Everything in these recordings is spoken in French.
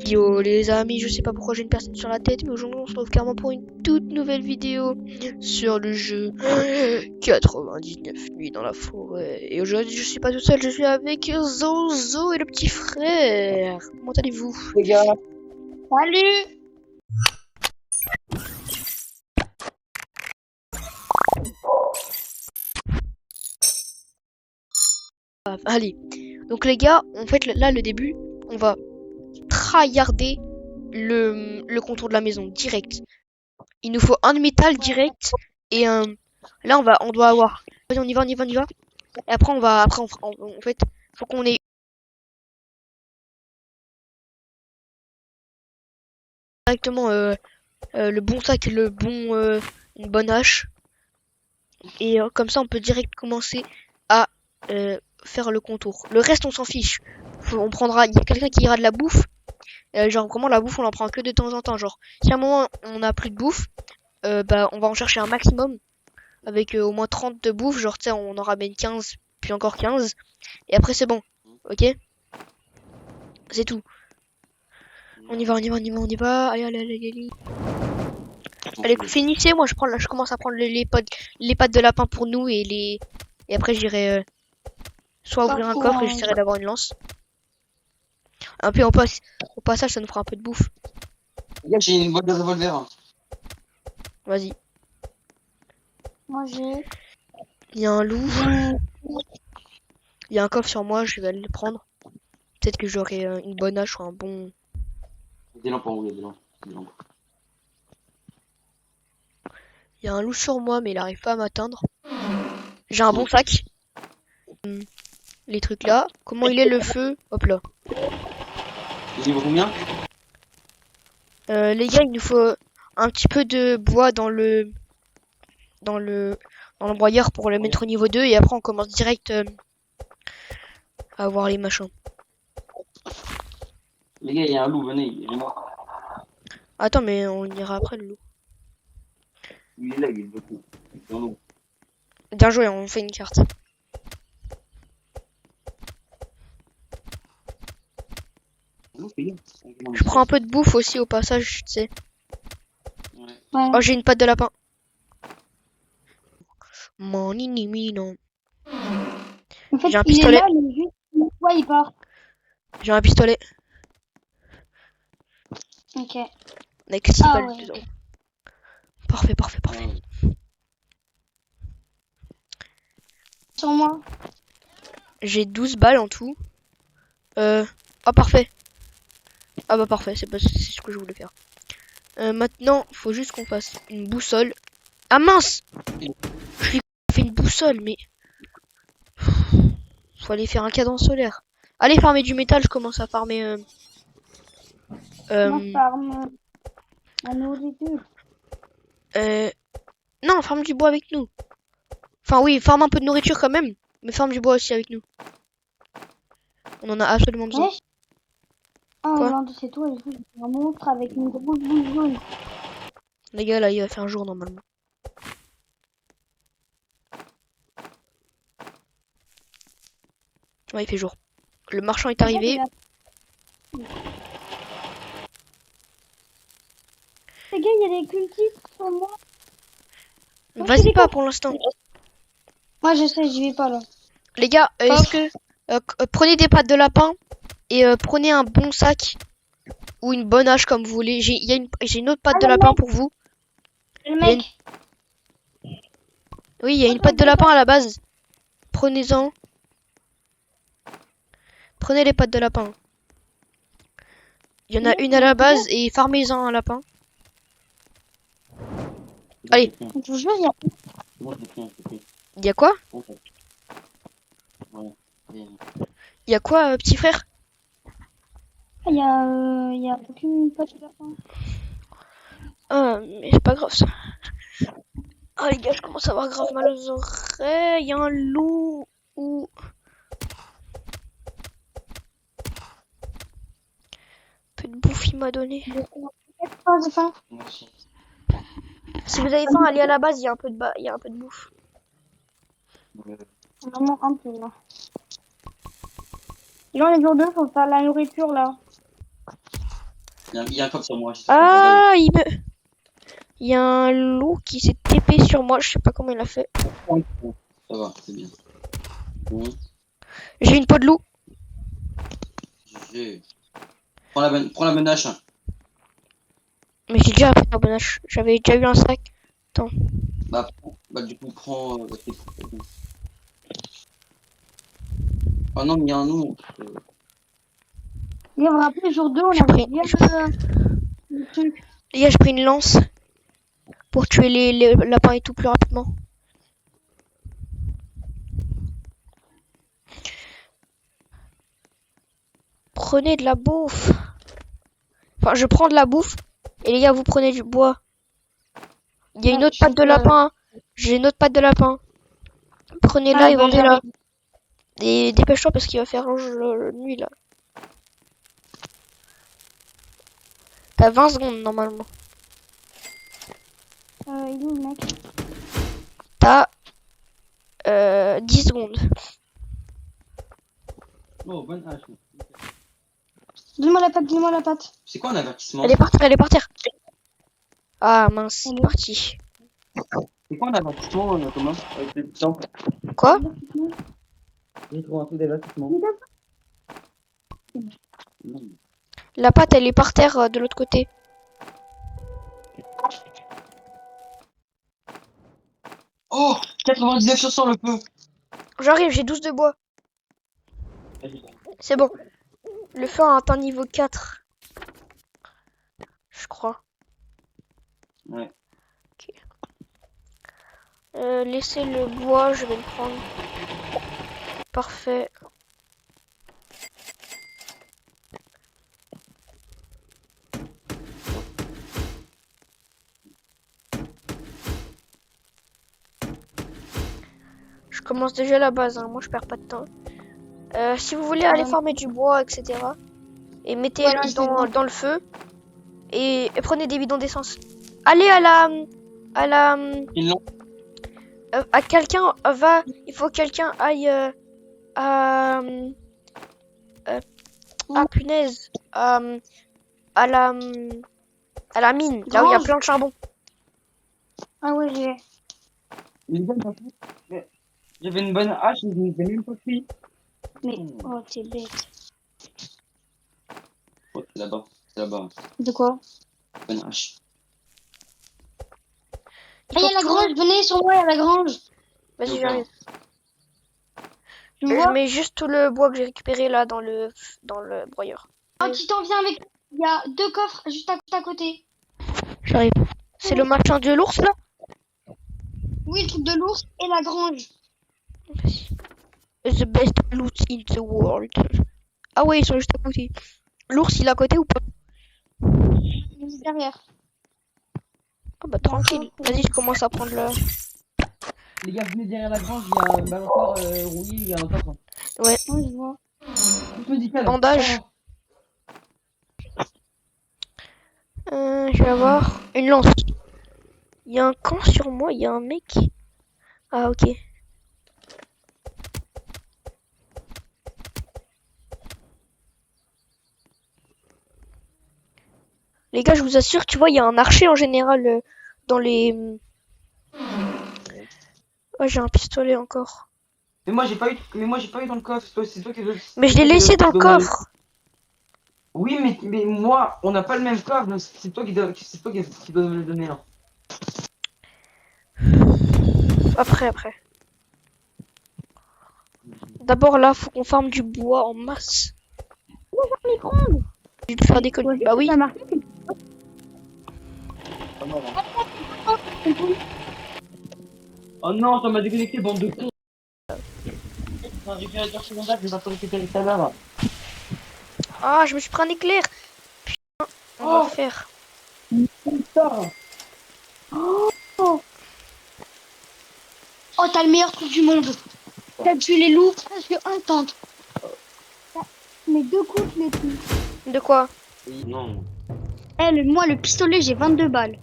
Yo les amis, je sais pas pourquoi j'ai une personne sur la tête, mais aujourd'hui on se retrouve carrément pour une toute nouvelle vidéo sur le jeu 99 nuits dans la forêt. Et aujourd'hui je suis pas tout seul, je suis avec Zozo et le petit frère. Comment allez-vous? Les gars, salut! Allez, donc les gars, en fait là le début, on va tryharder le contour de la maison direct. Il nous faut un de métal direct et un... Là on doit avoir... Vas-y, on y va. Et après en fait, faut qu'on ait directement le bon sac et une bonne hache. Et comme ça on peut direct commencer à faire le contour. Le reste on s'en fiche. Il y a quelqu'un qui ira de la bouffe. Genre vraiment la bouffe on en prend que de temps en temps. Genre si à un moment on a plus de bouffe, bah on va en chercher un maximum. Avec au moins 30 de bouffe. Genre tu sais on en ramène 15 puis encore 15. Et après c'est bon. Ok? C'est tout. On y va. Allez. Allez, finissez, moi je commence à prendre les pattes de lapin pour nous et après j'irai soit ouvrir un coffre et j'essaierai d'avoir une lance. Un peu au passage ça nous fera un peu de bouffe. Les gars, j'ai une boîte de revolver. Vas-y. Moi j'ai. Il y a un loup. Il y a un coffre sur moi, je vais aller le prendre. Peut-être que j'aurai une bonne hache ou un bon... Des lampes en haut, il y a des lampes. Il y a un loup sur moi mais il arrive pas à m'atteindre. J'ai un bon sac. Les trucs là. Comment il est le feu? Hop là. Il est combien? Les gars, il nous faut un petit peu de bois dans le broyeur pour le mettre au niveau 2 et après on commence direct à avoir les machins. Les gars, il y a un loup, venez, il est mort. Attends, mais on ira après le loup. Il est là, il est beaucoup. Il est dans l'eau. Bien joué, on fait une carte. Je prends un peu de bouffe aussi au passage, tu sais. Ouais. Oh, j'ai une patte de lapin. Mon nini non. En fait, J'ai un il est pistolet. là, mais juste une fois il part. J'ai un pistolet. Ok. Avec 6 balles ouais. dedans. Parfait. Sur moi. J'ai 12 balles en tout. Oh, parfait. Ah bah parfait, c'est ce que je voulais faire. Maintenant, faut juste qu'on fasse une boussole. Ah mince! Je lui ai fait une boussole, mais... Faut aller faire un cadran solaire. Allez farmer du métal, je commence à farmer... Moi je farme la nourriture. Non, farme du bois avec nous. Enfin oui, farme un peu de nourriture quand même, mais farme du bois aussi avec nous. On en a absolument besoin. Ouais. Ah, Quoi? non, c'est toi, et tout, j'ai un monstre avec une grosse boule jaune. Les gars, là, il va faire jour normalement. Ouais, il fait jour. Le marchand est arrivé. Les gars, il y a des cultistes sur moi. Vas-y pas pour l'instant. Moi je sais, j'y vais pas là. Les gars, est-ce que... prenez des pattes de lapin et prenez un bon sac ou une bonne hache comme vous voulez. J'ai une autre patte de lapin pour vous. Le mec. Oui, il y a une patte de lapin à la base. Prenez-en. Prenez les pattes de lapin. Il y en a une à la base et farmez-en un lapin. Allez. Je vous jure, il y a... Il y a quoi? Il y a quoi, petit frère? Il y a aucune patte de lapin. Ah, mais c'est pas grave ça. Ah les gars, je commence à avoir grave mal aux oreilles. Il y a un loup ou... Peu de bouffe il m'a donné. J'ai faim. Si vous avez faim, allez à la base, il y a un peu de bouffe. Vraiment un peu là. Genre les jours 2, faut faire la nourriture là. Il y a un coffre sur moi. Ah, il y a un loup qui s'est TP sur moi. Je sais pas comment il a fait. Ça va, c'est bien. Bon, J'ai une peau de loup. GG. Prends la menace. Mais j'ai déjà pris un bon H. J'avais déjà eu un sac. Bah, du coup, prends. Ah non, mais il y a un nom. Et vous vous rappelez, jour 2, on J'ai avait pris- bien le truc. Les gars, j'ai pris une lance pour tuer les lapins et tout plus rapidement. Prenez de la bouffe. Enfin, je prends de la bouffe. Et les gars, vous prenez du bois. Il y a une Ouais, autre patte de lapin. J'ai une autre patte de lapin. Prenez-la et bah, vendez-la. Et dépêche-toi parce qu'il va faire nuit là. T'as 20 secondes normalement. il est où le mec? T'as 10 secondes. Oh, bonne hache. Donne-moi la patte, donne-moi la patte. C'est quoi un avertissement? Elle est par terre, elle est par terre. Ah mince, Elle c'est est- parti. C'est quoi un avertissement, Thomas? Avec les temps. Quoi? J'ai trouvé un truc d'avertissement. Non. La patte, elle est par terre de l'autre côté. Oh, 99 sur 100 le feu. J'arrive, j'ai 12 de bois. C'est bon. Le feu a atteint niveau 4. Je crois. Ouais. Ok. Laissez le bois, je vais le prendre. Parfait. Je commence déjà la base, hein. Moi je perds pas de temps. Si vous voulez aller farmer du bois, etc. Et mettez Voilà, dans le feu. Et prenez des bidons d'essence. Allez à la... Ils l'ont. à quelqu'un va... Il faut que quelqu'un aille à... ah punaise. À la... à la mine. Là où il y a Grange. plein de charbon. Ah ouais, j'ai. J'avais une bonne hache, je ne l'ai même pas pris. Mais, oh, t'es bête. Oh, c'est là-bas. C'est là-bas. De quoi? Bonne hache. Ah, il y a la grange, venez sur moi, il y a la grange. Vas-y, j'arrive. Tu me Je vois? mets juste tout le bois que j'ai récupéré là dans le broyeur. Oh, tu t'en viens avec. Il y a 2 coffres juste à côté. J'arrive. C'est le machin de l'ours là? Oui, le truc de l'ours et la grange. Vas-y. The best loot in the world. Ah ouais, ils sont juste à côté. L'ours, il est à côté ou pas? Juste derrière. Ah bah tranquille. Vas-y, je commence à prendre le... Les gars, venez derrière la grange, il y a un balançoire rouillé, il y a un coffre. Ouais. Oh, je vois. Tout médical. Bandage. Je vais avoir une lance. Il y a un camp sur moi, il y a un mec. Ah ok. Les gars, je vous assure, tu vois, il y a un archer en général dans les... Ouais, j'ai un pistolet encore. Mais moi j'ai pas eu dans le coffre, c'est toi qui Mais je l'ai laissé dans le coffre. Oui, mais moi, on n'a pas le même coffre, donc c'est toi qui dois me le donner là. Après. D'abord là, faut qu'on farme du bois en masse. Je vais faire des conneries. Bah oui. Oh non, ça m'a déconnecté, bande de cons. Un récupérateur secondaire, je vais pas récupérer tout à l'heure. Ah, je me suis pris un éclair. Putain, on va faire. Oh, t'as le meilleur truc du monde. T'as tué les loups presque instant. Mais 2 coups, je l'ai tué. De quoi? Non. Moi, le pistolet, j'ai 22 balles.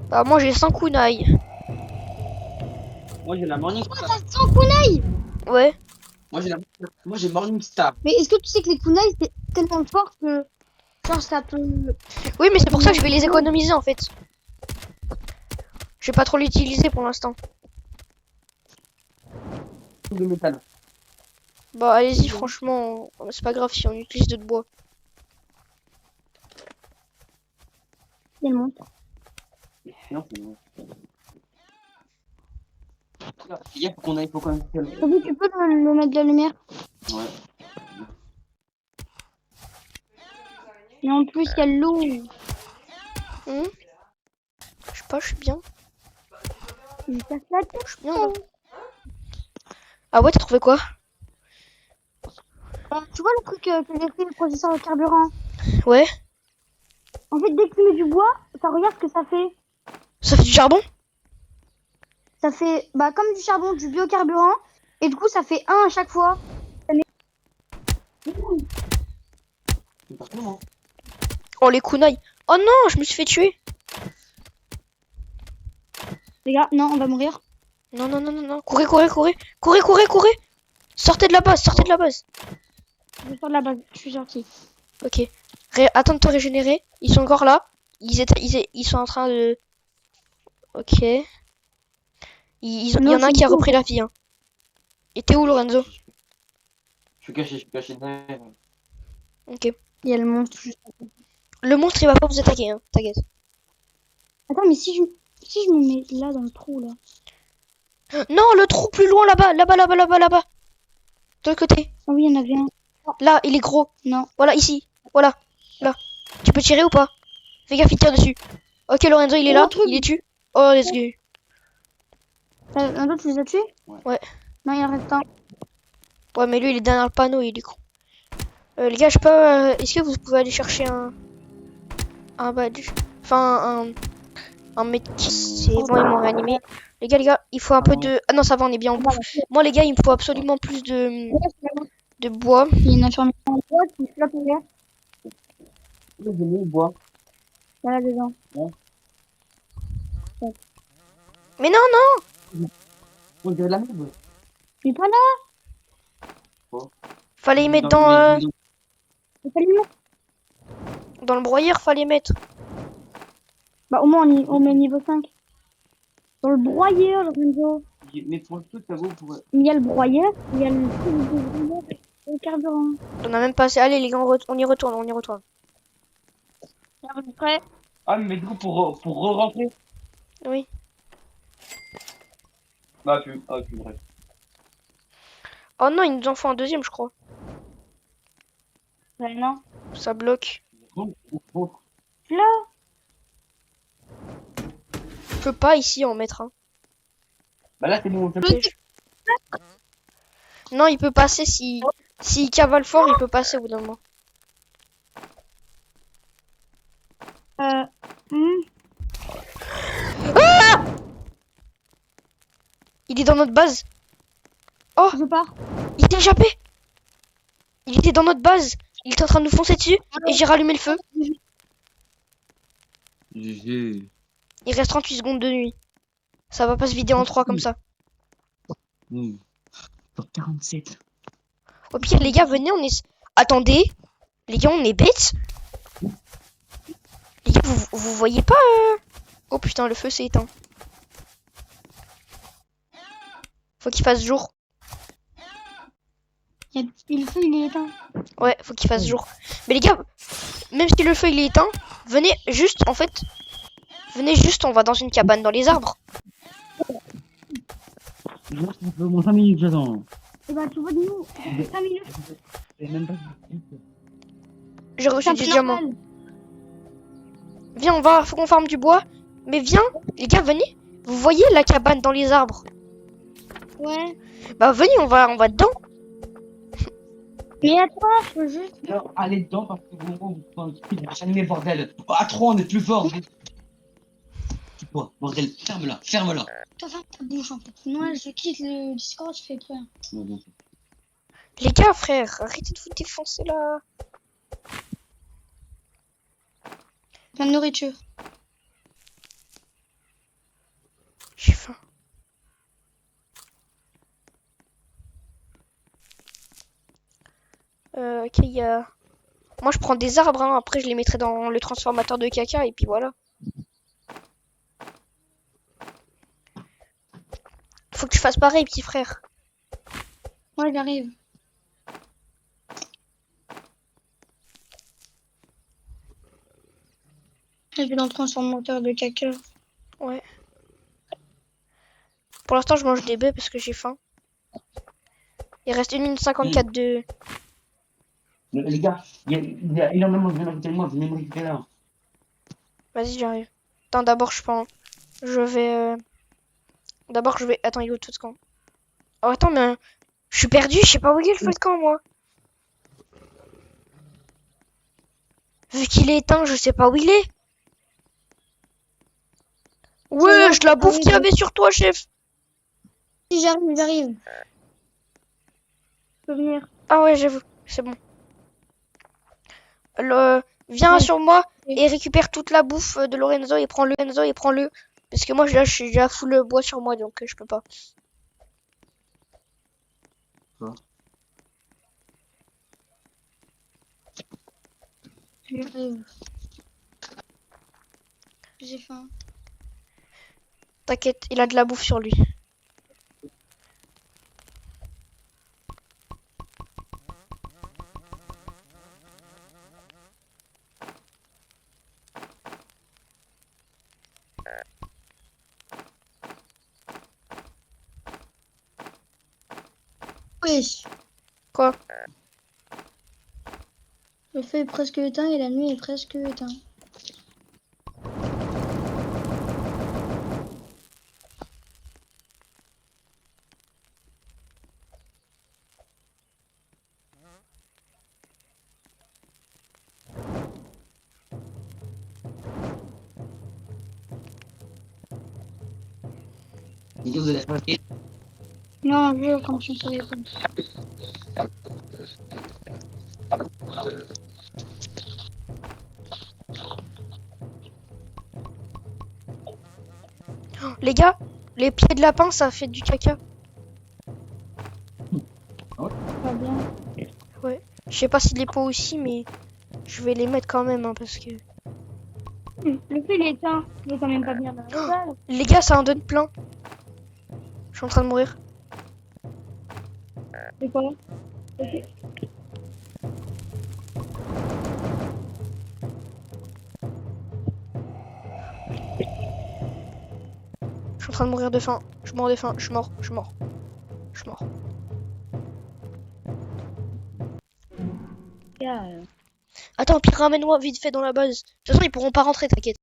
Bah moi j'ai 100 kunai. Moi j'ai la Morning Oh, Star. t'as 100 kunai. Ouais. Moi j'ai Morning Star. Mais est-ce que tu sais que les kunai, c'est tellement fort que Genre, ça peut. Oui, mais c'est pour ça que je vais les économiser en fait. Je vais pas trop l'utiliser pour l'instant. De métal. Bah allez-y, franchement, c'est pas grave si on utilise de bois. Il monte. Non, c'est bon. Il faut qu'on aille, faut qu'on aille. Oui, tu peux me mettre de la lumière. Ouais. Et en plus, il y a l'eau. Je sais pas, je suis bien. Il passe la tête. Je suis bien là. Ah ouais, t'as trouvé quoi? Tu vois le truc que j'ai fait, le processeur de carburant? Ouais. En fait, dès que tu mets du bois, ça regarde ce que ça fait. Ça fait du charbon? Ça fait bah, comme du charbon, du biocarburant. Et du coup, ça fait 1 à chaque fois. C'est partout, non? Oh les kunai. Oh non, je me suis fait tuer. Les gars, non, on va mourir. Non, non, non, non, non. Courez, courez, courez. Courez, courez, courez. Sortez de la base, sortez de la base. Je sors de la base, je suis sorti. Ok. Attends de te régénérer. Ils sont encore là. Ils sont en train de... Ok. Il y en a un qui a repris la vie. Hein. Et t'es où, Lorenzo? Je suis caché derrière. Ok. Il y a le monstre juste. Le monstre, il va pas vous attaquer, hein. T'inquiète. Attends, mais si je me mets là dans le trou là. Non, le trou plus loin là-bas. Là-bas, là-bas, là-bas, là-bas. De l'autre côté. Ah oui, il y en avait un. Là, il est gros. Non. Voilà, ici. Voilà. Là. Tu peux tirer ou pas? Fais gaffe, il tire dessus. Ok, Lorenzo, il est là. Truc. Il est tu. Oh, let's go. Un autre, tu les as tués? Ouais. Non, il en reste un. Ouais, mais lui, il est derrière le panneau, il est con. Les gars, je peux... Est-ce que vous pouvez aller chercher un badge? Enfin, un medkit. C'est bon, ils m'ont réanimé. Les gars, il faut un peu de... Ah non, ça va, on est bien en bouffe. Moi, les gars, il me faut absolument plus de bois. Il y a une information en bois qui flotte en l'air. J'ai mis le bois. Voilà dedans. Mais non, non. On dirait de la merde. Mais pas là. Fallait y mettre dans Il fallait le mettre. le broyeur, fallait mettre. Bah au moins on met niveau 5. Dans le broyeur, Lorenzo. Mais pour le tout, ça vaut pour... Il y a le broyeur, il y a le truc de broyeur et le carburant. On a même pas assez. Allez, les gars, on y retourne, on y retourne. Prêt? Ah, mais du coup, pour re-rentrer. Oui. Bah, bref. Oh non, il nous en faut un deuxième, je crois. Ouais, non. Ça bloque. Bon. Là. Je peux pas ici en mettre un. Bah là, c'est bon. Non, il peut passer s'il cavale fort, il peut passer au bout d'un moment. Il est dans notre base. Oh, Je pars. il s'est échappé. Il était dans notre base. Il était en train de nous foncer dessus et j'ai rallumé le feu. GG. Il reste 38 secondes de nuit. Ça va pas se vider en 3 comme ça. Pour 47. Au pire, les gars, venez, on est... Attendez. Les gars, on est bêtes. Les gars, vous voyez pas Oh putain, le feu s'est éteint. Faut qu'il fasse jour. Et le feu il est éteint. Ouais, faut qu'il fasse jour. Mais les gars, même si le feu il est éteint, venez juste, en fait... Venez juste, on va dans une cabane dans les arbres. Je vois que ça fait au moins 5 minutes, j'attends. Et bah tu vois de nous, 5 minutes. Et même pas... J'ai reçu du C'est diamant. normal. Viens, faut qu'on farme du bois. Mais viens, les gars, venez. Vous voyez la cabane dans les arbres? Ouais. Bah venez, on va dedans. Mais attends, je peux juste. Non, allez dedans parce que vous animé bordel. À 3, on est plus fort. C'est quoi, bordel? Ferme-la, ferme-la. Toi, ferme ta bouche en fait. Moi, je quitte le Discord, je fais peur. Les gars, frère, arrêtez de vous défoncer là. La nourriture. J'ai faim. Ok, il y a Moi, je prends des arbres, hein. Après, je les mettrai dans le transformateur de caca, et puis voilà. Faut que tu fasses pareil, petit frère. Ouais, j'arrive. Je vais dans le transformateur de caca. Ouais. Pour l'instant, je mange des baies parce que j'ai faim. Il reste 1 minute 54 de... Les gars, il y a énormément de viande à côté de moi, venez me récupérer là. Vas-y, j'arrive. Attends, d'abord, je pense... Je vais... D'abord, je vais... Attends, il est où tout ce camp? Oh, attends, mais... Je suis perdu, je sais pas où il est le feu de camp, moi. Vu qu'il est éteint, je sais pas où il est. Ouais, je la bouffe qu'il y avait sur toi, chef. Si, j'arrive, j'arrive. Je peux venir. Ah ouais, j'avoue, c'est bon. Viens Ouais. sur moi et récupère toute la bouffe de Lorenzo et prends-le. Parce que moi, là, je suis déjà full bois sur moi, donc je peux pas. J'arrive. J'ai faim. T'inquiète, il a de la bouffe sur lui. Wesh. Quoi? Le feu est presque éteint et la nuit est presque éteinte. Les gars, vous allez faire. Non, je comme je savais pas. Les gars, les pieds de lapin, ça fait du caca. Pas bien. Je sais pas si les pots aussi, mais je vais les mettre quand même, hein, parce que... Le feu il est éteint. Il est quand même pas bien dans la salle. Les gars, ça en donne plein. Je suis en train de mourir. C'est quoi? Je suis en train de mourir de faim. Je meurs de faim. Je suis mort. Je suis mort. Je suis mort. Gars, Attends, puis ramène-moi vite fait dans la base. De toute façon, ils pourront pas rentrer, t'inquiète.